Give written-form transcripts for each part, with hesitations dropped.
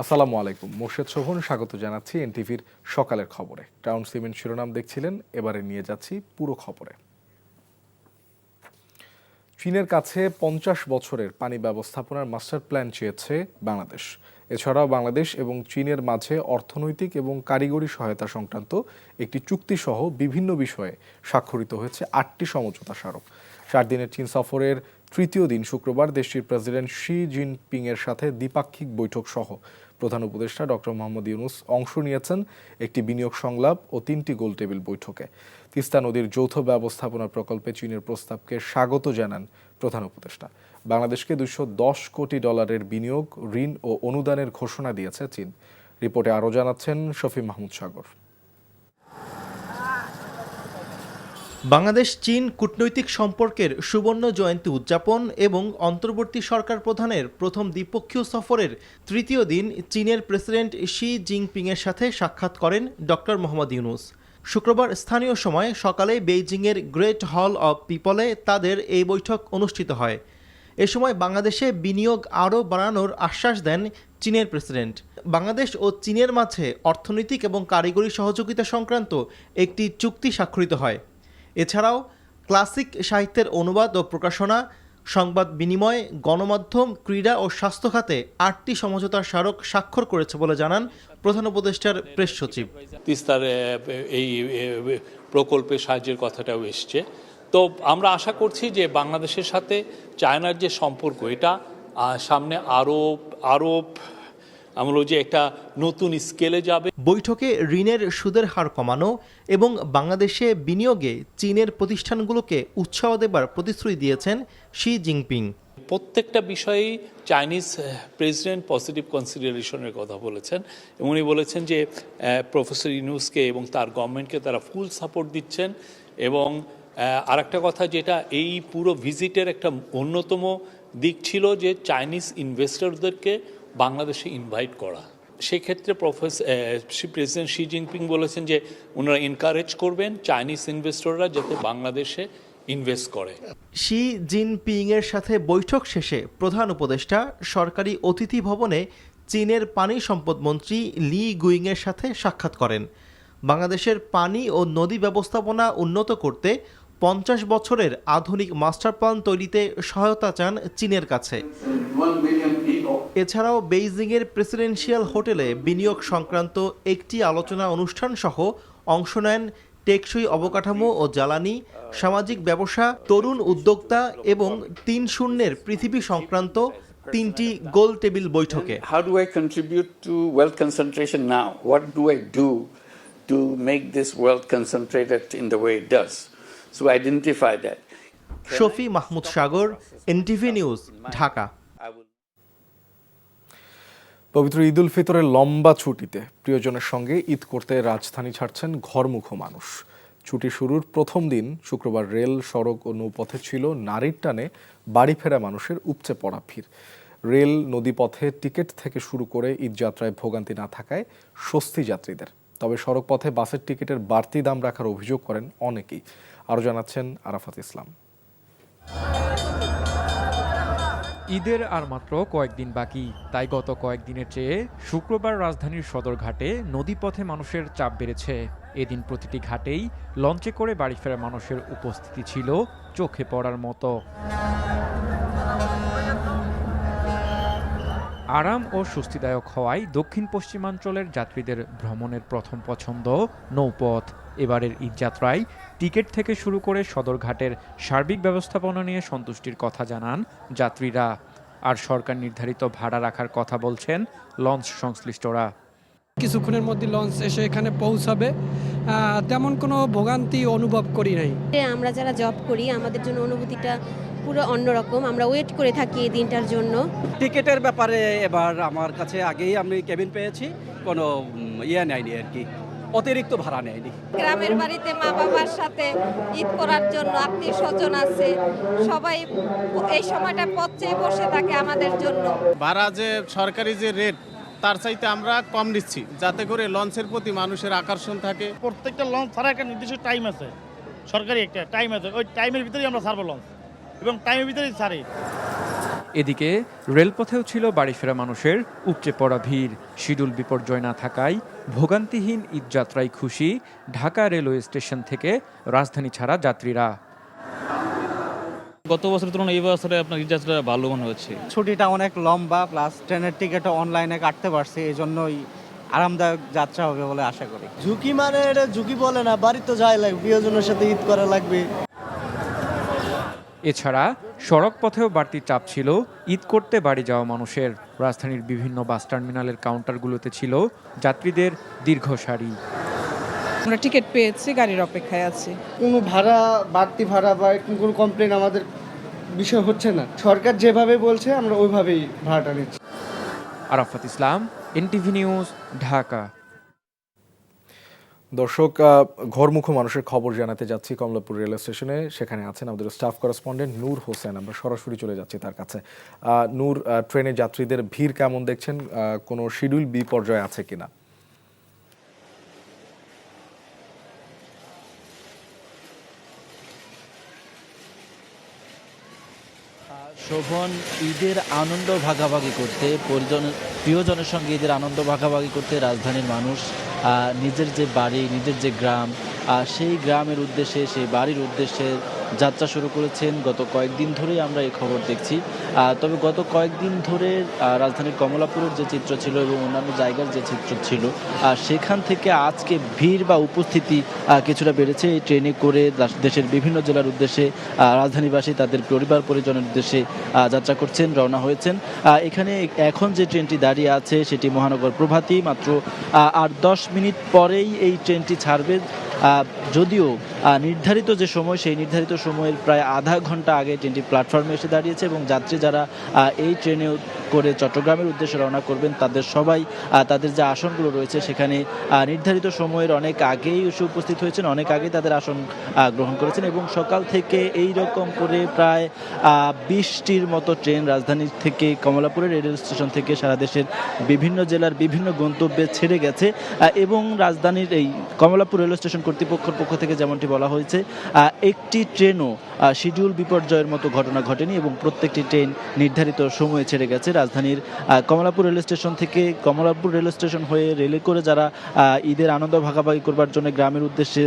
আসসালামু আলাইকুম। মোর্শেদ শোভন স্বাগত জানাচ্ছি এনটিভির সকালের খবরে। ক্রাউন সিমেন্ট শিরোনাম দেখছিলেন, এবারে নিয়ে যাচ্ছি পুরো খবরে। চীনের কাছে 50 বছরের পানি ব্যবস্থাপনার মাস্টার প্ল্যান চেয়েছে বাংলাদেশ। এছাড়াও বাংলাদেশ এবং চীনের মাঝে অর্থনৈতিক এবং কারিগরি সহায়তা সংক্রান্ত একটি চুক্তিসহ বিভিন্ন বিষয়ে স্বাক্ষরিত হয়েছে 8টি সমঝোতা স্মারক। 4 দিনের চীন সফরের তৃতীয় দিন শুক্রবার দেশটির প্রেসিডেন্ট শি জিনপিং এর সাথে দ্বিপাক্ষিক বৈঠক সহ প্রধান উপদেষ্টা ডক্টর মোহাম্মদ ইউনূস অংশ নিয়েছেন একটি বিনিয়োগ সংলাপ ও 3টি গোলটেবিল বৈঠকে। তিস্তা নদীর যৌথ ব্যবস্থাপনা প্রকল্পে চীনের প্রস্তাবকে স্বাগত জানান প্রধান উপদেষ্টা। বাংলাদেশকে $210 কোটি বিনিয়োগ, ঋণ ও অনুদানের ঘোষণা দিয়েছে চীন। রিপোর্টে আরও জানাচ্ছেন শফি মাহমুদ সাগর। বাংলাদেশ চীন কূটনৈতিক সম্পর্কের সুবর্ণ জয়ন্তী উদযাপন এবং অন্তর্বর্তী সরকার প্রধানের প্রথম দ্বিপক্ষীয় সফরের তৃতীয় দিন চীনের প্রেসিডেন্ট শি জিনপিংয়ের সাথে সাক্ষাৎ করেন ডক্টর মোহাম্মদ ইউনূস। শুক্রবার স্থানীয় সময় সকালে বেইজিংয়ের গ্রেট হল অব পিপলে তাদের এই বৈঠক অনুষ্ঠিত হয়। এ সময় বাংলাদেশে বিনিয়োগ আরও বাড়ানোর আশ্বাস দেন চীনের প্রেসিডেন্ট। বাংলাদেশ ও চীনের মাঝে অর্থনৈতিক এবং কারিগরি সহযোগিতা সংক্রান্ত একটি চুক্তি স্বাক্ষরিত হয়। এছাড়াও ক্লাসিক সাহিত্যের অনুবাদ ও প্রকাশনা, সংবাদ বিনিময়, গণমাধ্যম, ক্রীড়া ও স্বাস্থ্য খাতে 8টি সমঝোতার স্মারক স্বাক্ষর করেছে বলে জানান প্রধান উপদেষ্টার প্রেস সচিব। তিস্তার এই প্রকল্পের সাহায্যের কথাটাও এসছে। তো আমরা আশা করছি যে বাংলাদেশের সাথে চায়নার যে সম্পর্ক, এটা সামনে আরও আমরা যে একটা নতুন স্কেলে যাবে। বৈঠকে ঋণের সুদের হার কমানো এবং বাংলাদেশে বিনিয়োগে চীনের প্রতিষ্ঠানগুলোকে উৎসাহ দেবার প্রতিশ্রুতি দিয়েছেন শি জিনপিং। প্রত্যেকটা বিষয়েই চাইনিজ প্রেসিডেন্ট পজিটিভ কনসিডারেশনের কথা বলেছেন এবং উনি বলেছেন যে প্রফেসর ইউনূসকে এবং তার গভর্নমেন্টকে তারা ফুল সাপোর্ট দিচ্ছেন। এবং আরেকটা কথা, যেটা এই পুরো ভিজিটের একটা অন্যতম দিক ছিল, যে চাইনিজ ইনভেস্টরদেরকে বাংলাদেশে ইনভাইট করা। সেক্ষেত্রে প্রেসিডেন্ট শি জিনপিং বলেছেন যে ওনারা এনকারেজ করবেন চাইনিজ ইনভেস্টররা যাতে বাংলাদেশে ইনভেস্ট করে। শি জিনপিংয়ের সাথে বৈঠক শেষে প্রধান উপদেষ্টা সরকারি অতিথি ভবনে চীনের পানি সম্পদ মন্ত্রী লি গুইংয়ের সাথে সাক্ষাৎ করেন। বাংলাদেশের পানি ও নদী ব্যবস্থাপনা উন্নত করতে 50 বছরের আধুনিক মাস্টার প্ল্যান তৈরিতে সহায়তা চান চীনের কাছে। এছাড়াও বেইজিংয়ের প্রেসিডেন্সিয়াল হোটেলে বিনিয়োগ সংক্রান্ত একটি আলোচনা অনুষ্ঠান সহ অংশ নেন টেকসই অবকাঠামো ও জ্বালানি, সামাজিক ব্যবসা, তরুণ উদ্যোক্তা এবং 3-0 পৃথিবী সংক্রান্ত 3টি গোল টেবিল বৈঠকে। How do I contribute to wealth concentration now? What do I do to make this wealth concentrated in the way it does? So identify that. Shafi Mahmud Sagar, NTV news, Dhaka. পবিত্র ঈদ উল ফিতরের লম্বা ছুটিতে প্রিয়জনের সঙ্গে ঈদ করতে রাজধানী ছাড়ছেন ঘরমুখ মানুষ। ছুটি শুরুর প্রথম দিন শুক্রবার রেল, সড়ক ও নৌপথে ছিল নারীর টানে বাড়ি ফেরা মানুষের উপচে পড়া ভিড়। রেল, নদীপথে টিকিট থেকে শুরু করে ঈদযাত্রায় ভোগান্তি না থাকায় স্বস্তি যাত্রীদের। তবে সড়ক পথে বাসের টিকিটের বাড়তি দাম রাখার অভিযোগ করেন অনেকেই। আরও জানাচ্ছেন আরাফাত ইসলাম। ঈদের আর মাত্র কয়েকদিন বাকি, তাই গত কয়েকদিনের চেয়ে শুক্রবার রাজধানীর সদরঘাটে নদীপথে মানুষের চাপ বেড়েছে। এদিন প্রতিটি ঘাটেই লঞ্চে করে বাড়ি ফেরা মানুষের উপস্থিতি ছিল চোখে পড়ার মতো। আরাম ও স্বস্তিদায়ক হওয়ায় দক্ষিণ পশ্চিমাঞ্চলের যাত্রীদের ভ্রমণের প্রথম পছন্দ নৌপথ। এবারের ঈদযাত্রায় টিকিট থেকে শুরু করে সদরঘাটের সার্বিক ব্যবস্থাপনা নিয়ে সন্তুষ্টির কথা জানান যাত্রীরা। আর সরকার নির্ধারিত ভাড়া রাখার কথা বলছেন লঞ্চ সংশ্লিষ্টরা। কিছুক্ষণের মধ্যে লঞ্চ এসে এখানে পৌঁছাবে, তেমন কোনো ভোগান্তি অনুভব করি নাই। আমরা যারা জব করি আমাদের জন্য অনুভূতিটা পুরো অন্যরকম। আমরা ওয়েট করে থাকি এই দিনটার জন্য। টিকিটের ব্যাপারে এবার আমার কাছে আগেই আমি কেবিন পেয়েছি, কোনো নেয়নি আর কি, অতিরিক্ত ভাড়া নেয়নি। গ্রামের বাড়িতে মা বাবার সাথে ঈদ করার জন্য আত্মীয় স্বজন আছে, সবাই এই সময়টা পথ চেয়ে বসে থাকে আমাদের জন্য। ভাড়া যে সরকারি যে রেট তার চাইতে আমরা কম নিচ্ছি, যাতে করে লঞ্চের প্রতি মানুষের আকর্ষণ থাকে। প্রত্যেকটা লঞ্চ ছাড়া একটা নির্দিষ্ট টাইম আছে, সরকারি একটা টাইম আছে, ওই টাইমের ভিতরেই আমরা ছাড়বো লঞ্চ এবং টাইমের ভিতরেই ছাড়ি। এদিকে রেলপথেও ছিল বাড়ি ফেরা মানুষের উপচে পড়া ভিড়। শিডিউল বিপর্যয় না থাকায় ভোগান্তিহীন ঈদযাত্রায় খুশি ঢাকা রেলওয়ে স্টেশন থেকে রাজধানী ছাড়া যাত্রীরা। গত বছরের তুলনায় এই বছরে আপনার ঈদযাত্রা ভালো মনে হচ্ছে। ছুটিটা অনেক লম্বা, প্লাস ট্রেনের টিকিটও অনলাইনে কাটতে পারছি, এই জন্যই আরামদায়ক যাত্রা হবে বলে আশা করি। ঝুঁকি মানে এটা ঝুঁকি বলে না, বাড়ি তো যাই লাগবে, প্রিয়জনের সাথে ঈদ করা লাগবে। এছাড়া সড়ক পথেও বাড়তি চাপ ছিল ঈদ করতে বাড়ি যাওয়া মানুষের। রাজধানীর বিভিন্ন বাস টার্মিনালের কাউন্টারগুলোতে ছিল যাত্রীদের দীর্ঘ সারি। আমরা টিকিট পেয়েছি, গাড়ির অপেক্ষায় আছি। কোনো ভাড়া, বাড়তি ভাড়া বা কোনো কমপ্লেন আমাদের বিষয় হচ্ছে না। সরকার যেভাবে বলছে আমরা ওইভাবেই ভাড়াটা নিচ্ছি। আরাফাত ইসলাম, এনটিভি নিউজ, ঢাকা। দর্শক, ঘরমুখো মানুষের খবর জানাতে যাচ্ছি কমলাপুর রেল স্টেশনে। সেখানে আছেন আমাদের স্টাফ করেসপন্ডেন্ট নূর হোসেন। আমরা সরাসরি চলে যাচ্ছি তার কাছে। নূর, ট্রেনে যাত্রীদের ভিড় কেমন দেখছেন? কোনো শিডিউল বিপর্যয় আছে কিনা? শোভন, ঈদের আনন্দ ভাগাভাগি করতে, প্রিয়জনের সঙ্গে ঈদের আনন্দ ভাগাভাগি করতে রাজধানীর মানুষ নিজের যে বাড়ি, নিজের যে গ্রাম, সেই গ্রামের উদ্দেশ্যে, সেই বাড়ির উদ্দেশ্যে যাত্রা শুরু করেছেন। গত কয়েকদিন ধরেই আমরা এই খবর দেখছি। তবে গত কয়েকদিন ধরে রাজধানীর কমলাপুরের যে চিত্র ছিল এবং অন্যান্য জায়গার যে চিত্র ছিল, সেখান থেকে আজকে ভিড় বা উপস্থিতি কিছুটা বেড়েছে। এই ট্রেনে করে দেশের বিভিন্ন জেলার উদ্দেশ্যে রাজধানীবাসী তাদের পরিবার পরিজনের উদ্দেশ্যে যাত্রা করছেন, রওনা হয়েছেন। এখানে এখন যে ট্রেনটি দাঁড়িয়ে আছে সেটি মহানগর প্রভাতী। মাত্র আর 10 মিনিট পরেই এই ট্রেনটি ছাড়বে। যদিও নির্ধারিত যে সময়, সেই নির্ধারিত সময়ের প্রায় আধা ঘন্টা আগে ট্রেনটি প্ল্যাটফর্মে এসে দাঁড়িয়েছে এবং যাত্রী যারা এই ট্রেনে করে চট্টগ্রামের উদ্দেশ্যে রওনা করবেন তাদের সবাই তাদের যে আসনগুলো রয়েছে সেখানে নির্ধারিত সময়ের অনেক আগেই এসে উপস্থিত হয়েছেন, অনেক আগেই তাদের আসন গ্রহণ করেছেন এবং সকাল থেকে এই রকম করে প্রায় 20টির মতো ট্রেন রাজধানী থেকে কমলাপুরের রেল স্টেশন থেকে সারা দেশের বিভিন্ন জেলার বিভিন্ন গন্তব্যে ছেড়ে গেছে। এবং রাজধানীর এই কমলাপুর রেল স্টেশন কর্তৃপক্ষের পক্ষ থেকে যেমনটি বলা হয়েছে, একটি ট্রেনও শিডিউল বিপর্যয়ের মতো ঘটনা ঘটেনি এবং প্রত্যেকটি ট্রেন নির্ধারিত সময়ে ছেড়ে গেছে। রাজধানীর কমলাপুর রেল স্টেশন থেকে কমলাপুর রেল স্টেশন হয়ে রেলে করে যারা ঈদের আনন্দ ভাগাভাগি করবার জন্য গ্রামের উদ্দেশ্যে,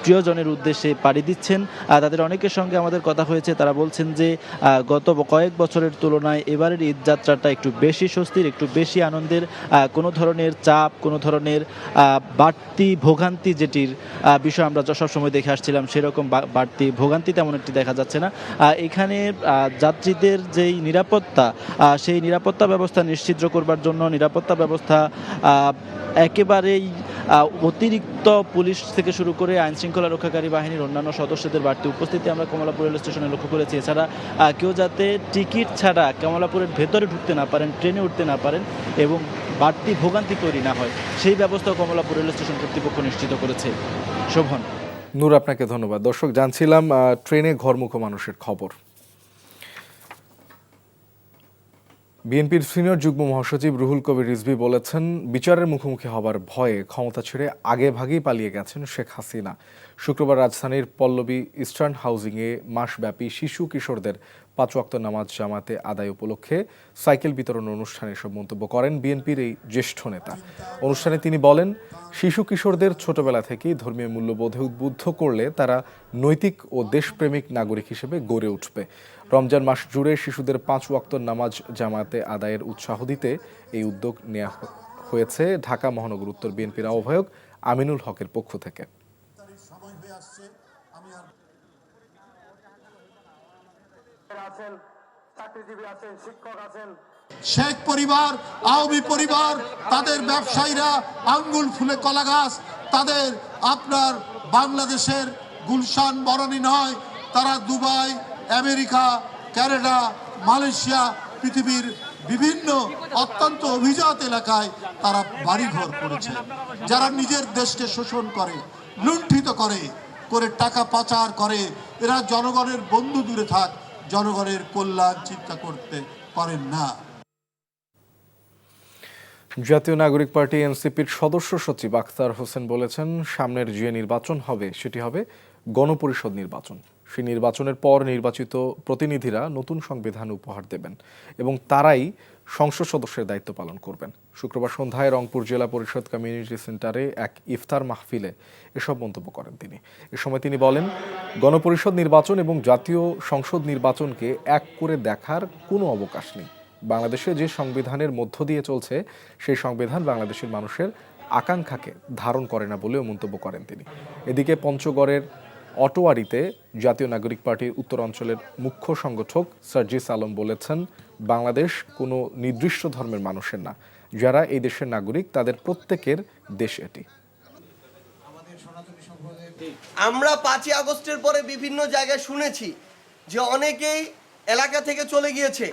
প্রিয়জনের উদ্দেশ্যে পাড়ি দিচ্ছেন, তাদের অনেকের সঙ্গে আমাদের কথা হয়েছে। তারা বলছেন যে গত কয়েক বছরের তুলনায় এবারের ঈদ যাত্রাটা একটু বেশি স্বস্তির, একটু বেশি আনন্দের। কোনো ধরনের চাপ, কোনো ধরনের বাড়তি ভোগান্তি যেটির বিষয় আমরা সবসময় দেখে আসছিলাম, সেরকম বাড়তি ভোগান্তি তেমন একটি দেখা যাচ্ছে না। এখানে যাত্রীদের যেই নিরাপত্তা, সেই নিরাপত্তা ব্যবস্থা নিশ্চিত করবার জন্য নিরাপত্তা ব্যবস্থা একেবারেই অতিরিক্ত পুলিশ থেকে শুরু করে আইনশৃঙ্খলা রক্ষাকারী বাহিনীর অন্যান্য সদস্যদের বাড়তি উপস্থিতি আমরা কমলাপুর রেল স্টেশনে লক্ষ্য করেছি। এছাড়া কেউ যাতে টিকিট ছাড়া কমলাপুরের ভেতরে ঢুকতে না পারেন, ট্রেনে উঠতে না পারেন এবং বাড়তি ভোগান্তি তৈরি না হয়, সেই ব্যবস্থাও কমলাপুর রেল স্টেশন কর্তৃপক্ষ নিশ্চিত করেছে। শোভন। নূর, আপনাকে ধন্যবাদ। দর্শক, জানছিলাম ট্রেনে ঘরমুখো মানুষের খবর। বিএনপির সিনিয়র যুগ্ম মহাসচিব রুহুল কবির রিজভী বলেছেন, বিচারের মুখোমুখি হবার ভয়ে ক্ষমতা ছেড়ে আগে ভাগেই পালিয়ে গেছেন শেখ হাসিনা। শুক্রবার রাজধানীর পল্লবী ইস্টার্ন হাউজিংয়ে মাসব্যাপী শিশু কিশোরদের 5 ওয়াক্ত নামাজ জামাতে আদায় উপলক্ষে সাইকেল বিতরণ অনুষ্ঠানে এসব মন্তব্য করেন বিএনপির এই জ্যেষ্ঠ নেতা। অনুষ্ঠানে তিনি বলেন, শিশু কিশোরদের ছোটবেলা থেকেই ধর্মীয় মূল্যবোধে উদ্বুদ্ধ করলে তারা নৈতিক ও দেশপ্রেমিক নাগরিক হিসেবে গড়ে উঠবে। রমজান মাস জুড়ে শিশুদের 5 ওয়াক্ত নামাজ জামাতে আদায়ের উৎসাহ দিতে এই উদ্যোগ নেওয়া হয়েছে ঢাকা মহানগর উত্তর বিএনপির আহ্বায়ক আমিনুল হকের পক্ষ থেকে। শেখ পরিবার, আওয়ামী পরিবার, তাদের ব্যবসায়ীরা আঙ্গুল ফুলে কলা গাছ, তাদের আপনার বাংলাদেশের গুলশান বরণী নয়, তারা দুবাই, আমেরিকা, কানাডা, মালয়েশিয়া, পৃথিবীর বিভিন্ন অত্যন্ত অভিজাত এলাকায় তারা বাড়িঘর করেছে। যারা নিজের দেশকে শোষণ করে, লুণ্ঠিত করে টাকা পাচার করে, এরা জনগণের বন্ধু দূরে থাক, জনগণের কল্যাণ চিন্তা করতে পারেন না। জাতীয় নাগরিক পার্টি এনসিপির সদস্য সচিব আখতার হোসেন বলেছেন, সামনের যে নির্বাচন হবে সেটি হবে গণপরিষদ নির্বাচন। সেই নির্বাচনের পর নির্বাচিত প্রতিনিধিরা নতুন সংবিধান উপহার দেবেন এবং তারাই সংসদ সদস্যের দায়িত্ব পালন করবেন। শুক্রবার সন্ধ্যায় রংপুর জেলা পরিষদ কমিউনিটি সেন্টারে এক ইফতার মাহফিলে এসব মন্তব্য করেন তিনি। এ সময় তিনি বলেন, গণপরিষদ নির্বাচন এবং জাতীয় সংসদ নির্বাচনকে এক করে দেখার কোনো অবকাশ নেই। বাংলাদেশে যে সংবিধানের মধ্য দিয়ে চলছে সেই সংবিধান বাংলাদেশের মানুষের আকাঙ্ক্ষাকে ধারণ করে না বলেও মন্তব্য করেন তিনি। এদিকে পঞ্চগড়ের অটোয়ারিতে জাতীয় নাগরিক পার্টির উত্তরাঞ্চলের মুখ্য সংগঠক সার্জিস আলম বলেছেন, বাংলাদেশ কোনো নির্দিষ্ট ধর্মের মানুষের না, যারা এই দেশের নাগরিক তাদের প্রত্যেকের দেশ এটি। আমরা 5ই আগস্টের পরে বিভিন্ন জায়গায় শুনেছি যে অনেকেই এলাকা থেকে চলে গিয়েছে।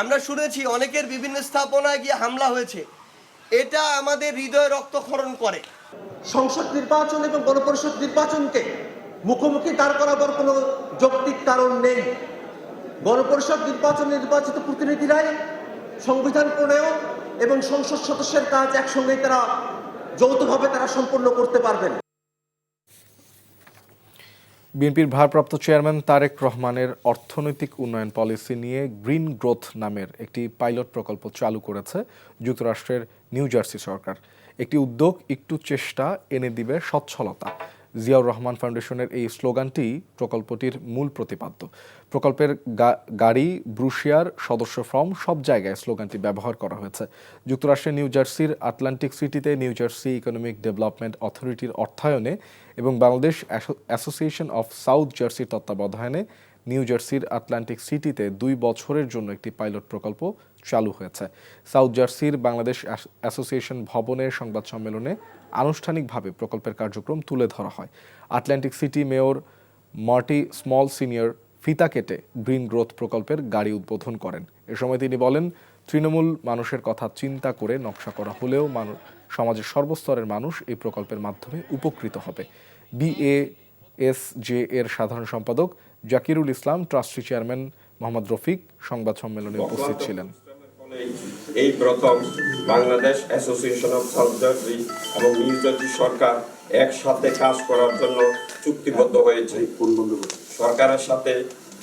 আমরা শুনেছি অনেকের বিভিন্ন স্থাপনায় গিয়ে হামলা হয়েছে। এটা আমাদের হৃদয়ে রক্তক্ষরণ করে। সংসদ নির্বাচন এবং গণপরিষদ নির্বাচনকে মুখোমুখি দাঁড় করাবার কোনো যৌক্তিক কারণ নেই। গণপরিষদ নির্বাচিত প্রতিনিধিরাই সংবিধান প্রণয়ন এবং সংসদ সদস্যের কাজ একসঙ্গে তারা যৌথভাবে সম্পন্ন করতে পারবেন। বিএনপির ভারপ্রাপ্ত চেয়ারম্যান তারেক রহমানের অর্থনৈতিক উন্নয়ন পলিসি নিয়ে গ্রিন গ্রোথ নামের একটি পাইলট প্রকল্প চালু করেছে যুক্তরাষ্ট্রের নিউ জার্সি সরকার। একটি উদ্যোগ, একটু চেষ্টা এনে দিবে সচ্ছলতা। জিয়াউর রহমান ফাউন্ডেশনের এই স্লোগানটি প্রকল্পটির মূল প্রতিপাদ্য। প্রকল্পের গাড়ি, ব্রুশিয়ার, সদস্য ফর্ম সব জায়গায় স্লোগানটি ব্যবহার করা হয়েছে। যুক্তরাষ্ট্রের নিউ জার্সির আটলান্টিক সিটিতে নিউ জার্সি ইকোনমিক ডেভেলপমেন্ট অথরিটির অর্থায়নে এবং বাংলাদেশ অ্যাসোসিয়েশন অফ সাউথ জার্সির তত্ত্বাবধানে নিউ জার্সির আটলান্টিক সিটিতে 2 বছরের জন্য একটি পাইলট প্রকল্প চালু হয়েছে। সাউথ জার্সির বাংলাদেশ অ্যাসোসিয়েশন ভবনের সংবাদ সম্মেলনে আনুষ্ঠানিকভাবে প্রকল্পের কার্যক্রম তুলে ধরা হয়। Atlantic city mayor মার্টি small senior ফিতা কেটে গ্রিন গ্রোথ প্রকল্পের গাড়ি উদ্বোধন করেন। এ সময় তিনি বলেন, তৃণমূল মানুষের কথা চিন্তা করে নকশা করা হলেও সমাজের সর্বস্তরের মানুষ এই প্রকল্পের মাধ্যমে উপকৃত হবে। BASJ এর সাধারণ সম্পাদক জাকিরুল ইসলাম, ট্রাস্টি চেয়ারম্যান মোহাম্মদ রফিক সংবাদ সম্মেলনে উপস্থিত ছিলেন। এই প্রথম Bangladesh association of south jersey এবং নিউ জার্সি সরকার একসাথে কাজ করার জন্য চুক্তিবদ্ধ হয়েছে। সরকারের সাথে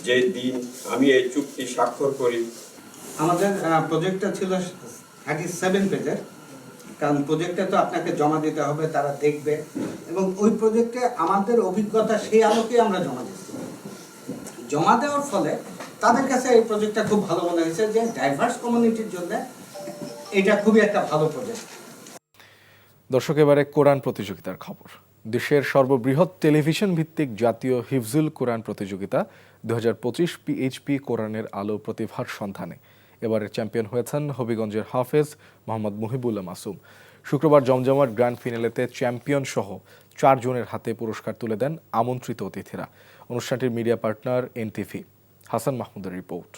যে দিন আমি এই চুক্তি স্বাক্ষর করি। আমাদের প্রজেক্টটা ছিল 37 পেজের, কারণ প্রজেক্টটা তো আপনাকে জমা দিতে হবে, তারা দেখবে, এবং ওই প্রজেক্টে আমাদের অভিজ্ঞতা সেই আলোকে আমরা জমা দিচ্ছি। জমা দেওয়ার ফলে তাদের কাছে এই প্রজেক্টটা খুব ভালো মনে হয়েছে যে ডাইভার্স কমিউনিটির জন্য এটা খুবই একটা ভালো প্রজেক্ট। দর্শক, এবারে কোরআন প্রতিযোগিতার খবর। দেশের সর্ববৃহৎ টেলিভিশন ভিত্তিক জাতীয় হিফজুল কোরআন প্রতিযোগিতা 2025 PHP কোরআনের আলো প্রতিভার সন্ধানে এবারের চ্যাম্পিয়ন হয়েছেন হবিগঞ্জের হাফেজ মোহাম্মদ মুহিবুল্লাহ মাসুম। শুক্রবার জমজমাট গ্র্যান্ড ফিনালেতে চ্যাম্পিয়ন সহ 4 জনের হাতে পুরস্কার তুলে দেন আমন্ত্রিত অতিথিরা। অনুষ্ঠানটির মিডিয়া পার্টনার NTV। হাসান মাহমুদের রিপোর্ট।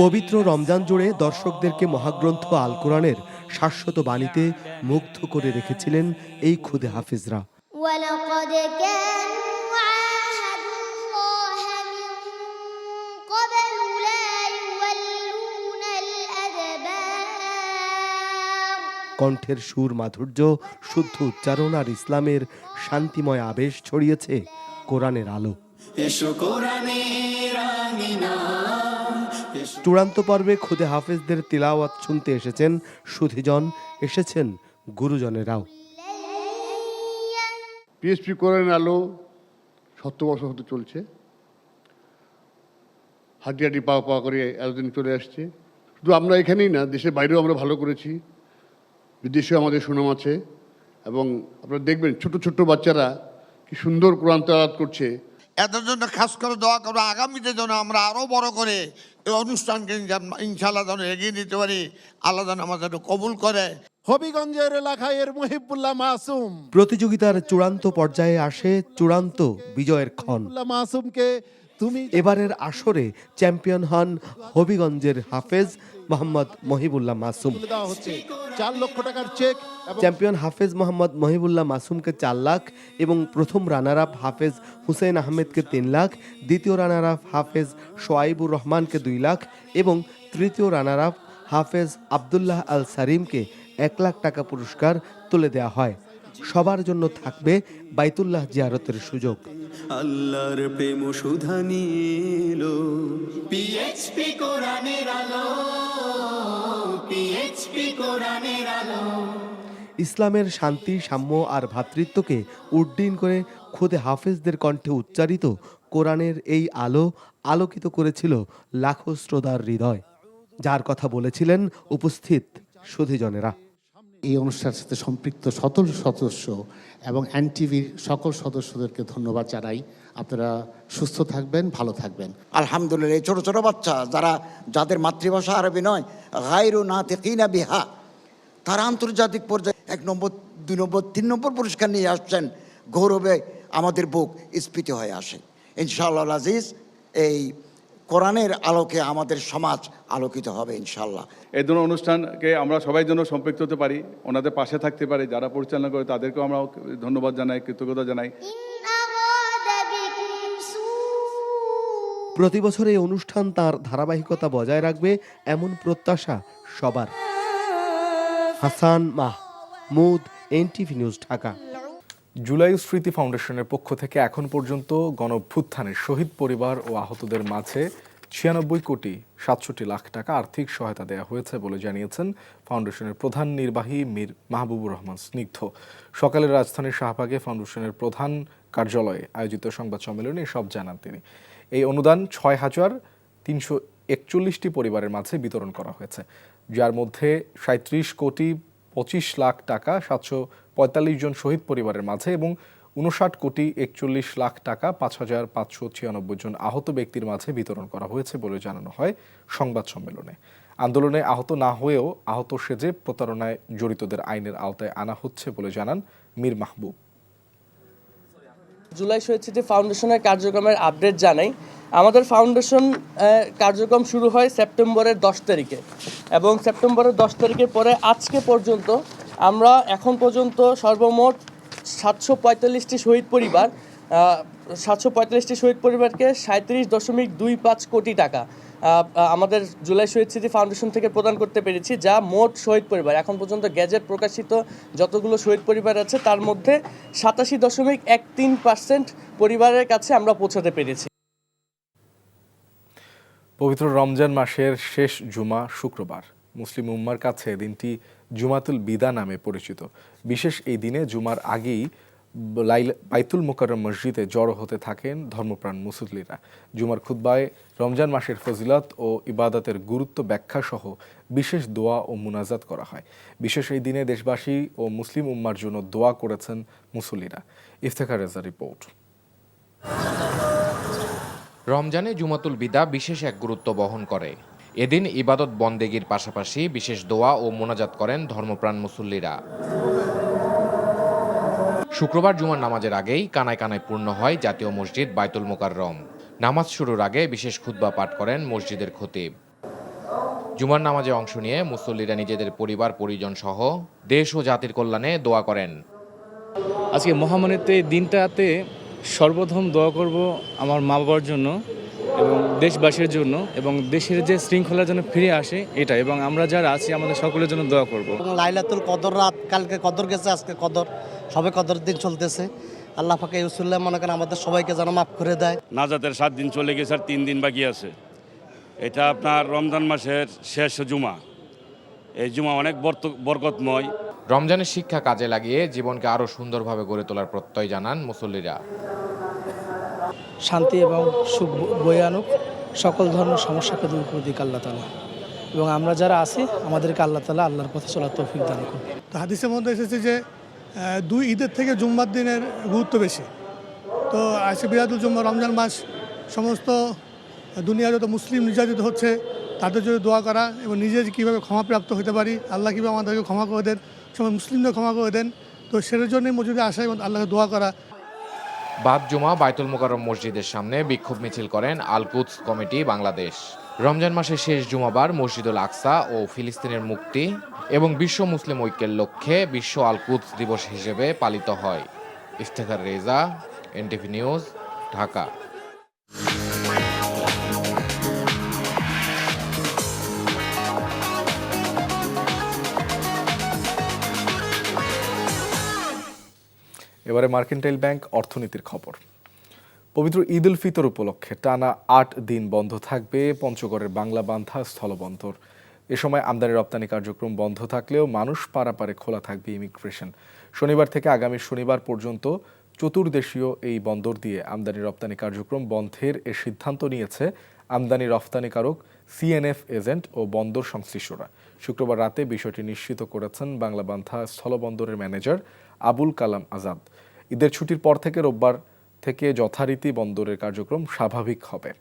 পবিত্র রমজান জুড়ে দর্শকদেরকে মহাগ্রন্থ আল কোরআনের শাশ্বত বাণীতে মুগ্ধ করে রেখেছিলেন এই খুদে হাফিজরা। কণ্ঠের সুর মাধুর্য, শুদ্ধ উচ্চারণ আর ইসলামের শান্তিময় আবেশ ছড়িয়েছে কোরআনের আলো। চূড়ান্ত পর্বে খুদে হাফেজদের তিলাওয়াত শুনতে এসেছেন সুধীজন, এসেছেন গুরুজনেরাও। PHP কোরআনের আলো 70 বছর হতে চলছে। হাঁটি হাঁটি পা পা করে এতদিন চলে আসছে। শুধু আমরা এখানেই না, দেশের বাইরেও আমরা ভালো করেছি, বিদেশেও আমাদের সুনাম আছে। এবং আপনারা দেখবেন ছোট ছোট বাচ্চারা কি সুন্দর কোরআন তেলাওয়াত করছে। এদের জন্য খাস করে দোয়া করবো, আগামীতে যেন আমরা আরও বড় করে এই অনুষ্ঠানকে ইনশাআল্লাহ যেন এগিয়ে নিতে পারি। আল্লাহ যেন আমাদের কবুল করে। হবিগঞ্জের এলাকায় মুহিবুল্লাহ মাসুম প্রতিযোগিতার চূড়ান্ত পর্যায়ে আসে চূড়ান্ত বিজয়ের ক্ষণ। মাসুমকে এবারের আসরে চ্যাম্পিয়ন হন হবিগঞ্জের হাফেজ মোহাম্মদ মহিবুল্লাহ মাসুম। 4 লক্ষ টাকার চেক। চ্যাম্পিয়ন হাফেজ মোহাম্মদ মহিবুল্লাহ মাসুমকে 4 লাখ এবং প্রথম রানার আপ হাফেজ হুসেন আহমেদকে 3 লাখ, দ্বিতীয় রানার আপ হাফেজ সোয়াইবুর রহমানকে 2 লাখ এবং তৃতীয় রানার আপ হাফেজ আব্দুল্লাহ আল সারিমকে 1 লাখ টাকা পুরস্কার তুলে দেওয়া হয়। সবার জন্য থাকবে বাইতুল্লাহ জিয়ারতের সুযোগ। আল্লাহর প্রেম সুধা নিলো পিএইচপি কোরআনের আলো, পিএইচপি কোরআনের আলো। ইসলামের শান্তি, সাম্য আর ভ্রাতৃত্বকে উড্ডীন করে খুদে হাফেজদের কণ্ঠে উচ্চারিত কোরআনের এই আলো আলোকিত করেছিল লাখো শ্রোতার হৃদয়, যার কথা বলেছিলেন উপস্থিত সুধীজনেরা। এই অনুষ্ঠানের সাথে সম্পৃক্ত সকল সদস্য এবং এনটিভির সকল সদস্যদেরকে ধন্যবাদ জানাই। আপনারা সুস্থ থাকবেন, ভালো থাকবেন। আলহামদুলিল্লাহ, এই ছোট ছোট বাচ্চা যাদের মাতৃভাষা আরবি নয়, গায়রু নাতিকিনা বিহা, তারা আন্তর্জাতিক পর্যায়ে 1 নম্বর, 2 নম্বর, 3 নম্বর পুরস্কার নিয়ে আসছেন। গৌরবে আমাদের বুক স্ফীত হয়ে আসে। ইনশাআল্লাহ আজিজ, এই কোরআনের আলোকে আমাদের সমাজ আলোকিত হবে ইনশাআল্লাহ। এই ধরনের অনুষ্ঠানকে আমরা সবাই জন্য সম্পৃক্ত হতে পারি, ওনাদের পাশে থাকতে পারি, যারা পরিচালনা করে তাদেরকেও আমরা ধন্যবাদ জানাই, কৃতজ্ঞতা জানাই। প্রতি বছর এই অনুষ্ঠান তার ধারাবাহিকতা বজায় রাখবে এমন প্রত্যাশা সবার। Hasan Mahmud, NTV news, Dhaka. জুলাই স্মৃতি ফাউন্ডেশনের পক্ষ থেকে এখন পর্যন্ত গণঅভ্যুত্থানের শহীদ পরিবার ও আহতদের মাঝে 96 কোটি 67 লাখ টাকা আর্থিক সহায়তা দেওয়া হয়েছে বলে জানিয়েছেন ফাউন্ডেশনের প্রধান নির্বাহী মীর মাহবুবুর রহমান স্নিগ্ধ। সকালে রাজধানীর শাহবাগে ফাউন্ডেশনের প্রধান কার্যালয়ে আয়োজিত সংবাদ সম্মেলনে সব জানান তিনি। এই অনুদান 6,341টি পরিবারের মাঝে বিতরণ করা হয়েছে, যার মধ্যে 37 কোটি 25 লাখ টাকা 745 জন শহীদ পরিবারের মাঝে এবং 59 কোটি 41 লাখ টাকা 5,596 জন আহত ব্যক্তির মাঝে বিতরণ করা হয়েছে বলে জানানো হয় সংবাদ সম্মেলনে। আন্দোলনে আহত না হয়েও আহত সেজে প্রতারণায় জড়িতদের আইনের আওতায় আনা হচ্ছে বলে জানান মীর মাহবুব। জুলাই শহীদ স্মৃতি ফাউন্ডেশনের কার্যক্রমের আপডেট জানাই। আমাদের ফাউন্ডেশন কার্যক্রম শুরু হয় সেপ্টেম্বরের 10 তারিখে এবং সেপ্টেম্বরের 10 তারিখের পরে আজকে পর্যন্ত আমরা এখন পর্যন্ত সর্বমোট 745টি শহীদ পরিবার 745টি শহীদ পরিবারকে 37.25 কোটি টাকা আমাদের জুলাই শহীদ স্মৃতি ফাউন্ডেশন থেকে প্রদান করতে পেরেছি, যা মোট শহীদ পরিবার এখন পর্যন্ত গ্যাজেট প্রকাশিত যতগুলো শহীদ পরিবার আছে তার মধ্যে 87.13% পরিবারের কাছে আমরা পৌঁছাতে পেরেছি। পবিত্র রমজান মাসের শেষ জুমা শুক্রবার। মুসলিম উম্মার কাছে দিনটি জুমাতুল বিদা নামে পরিচিত। বিশেষ এই দিনে জুমার আগেই বাইতুল মোকাররম মসজিদে জড়ো হতে থাকেন ধর্মপ্রাণ মুসল্লিরা। জুমার খুতবায় রমজান মাসের ফজিলত ও ইবাদতের গুরুত্ব ব্যাখ্যা সহ বিশেষ দোয়া ও মুনাজাত করা হয়। বিশেষ এই দিনে দেশবাসী ও মুসলিম উম্মার জন্য দোয়া করেছেন মুসল্লিরা। ইফতেখার রেজা রিপোর্ট। রমজানে জুমাতুল বিদা বিশেষ এক গুরুত্ব বহন করে। এদিন ইবাদত বন্দেগীর পাশাপাশি বিশেষ দোয়া ও মোনাজাত করেন ধর্মপ্রাণ মুসল্লিরা। শুক্রবার জুমার নামাজের আগেই কানায় কানায় পূর্ণ হয় জাতীয় মসজিদ বাইতুল মোকাররম। নামাজ শুরুর আগে বিশেষ খুতবা পাঠ করেন মসজিদের খতিব। জুমার নামাজে অংশ নিয়ে মুসল্লিরা নিজেদের পরিবার পরিজন সহ দেশ ও জাতির কল্যাণে দোয়া করেন। আজকে মহামারীর এই দিনটাতে সর্বপ্রথম দোয়া করব আমার মা বাবার জন্য এবং দেশবাসীর জন্য এবং দেশের যে শৃঙ্খলার জন্য ফিরে আসে এটা, এবং আমরা যারা আছি আমাদের সকলের জন্য দোয়া করব। লাইলাতুল কদর রাত, কালকে কদর গেছে, আজকে কদর, সবে কদর দিন চলতেছে। আল্লাহ পাকে ইউসুল্লাহ মনে করেন আমাদের সবাইকে যেন মাফ করে দেয়। নাজাতের 7 দিন চলে গেছে আর 3 দিন বাকি আছে। এটা আপনার রমজান মাসের শেষ জুমা। এই জুমা অনেক বরকতময়। রমজানের শিক্ষা কাজে লাগিয়ে জীবনকে আরও সুন্দরভাবে গড়ে তোলার প্রত্যয় জানান মুসল্লিরা। শান্তি এবং সুখ বয়ে আনুক, সকল ধরনের সমস্যাকে দূর করে দিক আল্লাহ তাআলা, এবং আমরা যারা আছি আমাদেরকে আল্লাহ তাআলা আল্লাহর পথে চলার তৌফিক দান করুন। তো হাদিসের মধ্যে এসেছে যে 2 ঈদের থেকে জুম্মার দিনের গুরুত্ব বেশি। তো আজকে বিরাদুল জুম্মা, রমজান মাস, সমস্ত দুনিয়ার যত মুসলিম নির্যাতিত হচ্ছে তাদের জন্য দোয়া করা এবং নিজে কীভাবে ক্ষমাপ্রাপ্ত হতে পারি, আল্লাহ কীভাবে আমাদেরকে ক্ষমা করে দেন, সবাই মুসলিমদের ক্ষমা করে দেন। তো সেটার জন্যই মসজিদে আসা এবং আল্লাহকে দোয়া করা। বাদ জুমা বাইতুল মোকাররম মসজিদের সামনে বিক্ষোভ মিছিল করেন আল কুদস কমিটি বাংলাদেশ। রমজান মাসের শেষ জুমাবার মসজিদুল আকসা ও ফিলিস্তিনের মুক্তি এবং বিশ্ব মুসলিম ঐক্যের লক্ষ্যে বিশ্ব আল কুদস দিবস হিসেবে পালিত হয়। Iftekhar Reza, NTV news, Dhaka. এবারে মার্কেন্টাইল ব্যাংক অর্থনীতির খবর। পবিত্র ঈদ উল ফিতর উপলক্ষে টানা ৮ দিন বন্ধ থাকবে পঞ্চগড়ের বাংলা বান্ধা স্থলবন্দর। এ সময় আমদানি রপ্তানি কার্যক্রম বন্ধ থাকলেও মানুষ পারাপারে খোলা থাকবে ইমিগ্রেশন। শনিবার থেকে আগামী শনিবার পর্যন্ত চতুর্দেশীয় এই বন্দর দিয়ে আমদানি রপ্তানি কার্যক্রম বন্ধের এ সিদ্ধান্ত নিয়েছে আমদানি রপ্তানিকারক, সিএনএফ এজেন্ট ও বন্দর সংশ্লিষ্টরা। শুক্রবার রাতে বিষয়টি নিশ্চিত করেছেন বাংলা বান্ধা স্থলবন্দরের ম্যানেজার আবুল কালাম আজাদ। ঈদের ছুটির পর থেকে রোববার থেকে যথারীতি বন্দরের কার্যক্রম স্বাভাবিক হবে।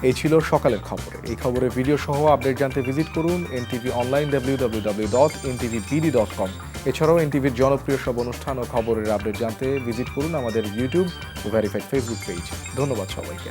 এই ছিল সকালের খবর। এই খবরের ভিডিও সহ আপডেট জানতে ভিজিট করুন এনটিভি অনলাইন www.ntv.com। এছাড়াও এনটিভির জনপ্রিয় সব অনুষ্ঠান ও খবরের আপডেট জানতে ভিজিট করুন আমাদের ইউটিউব ও ভেরিফাইড ফেসবুক পেজ। ধন্যবাদ সবাইকে।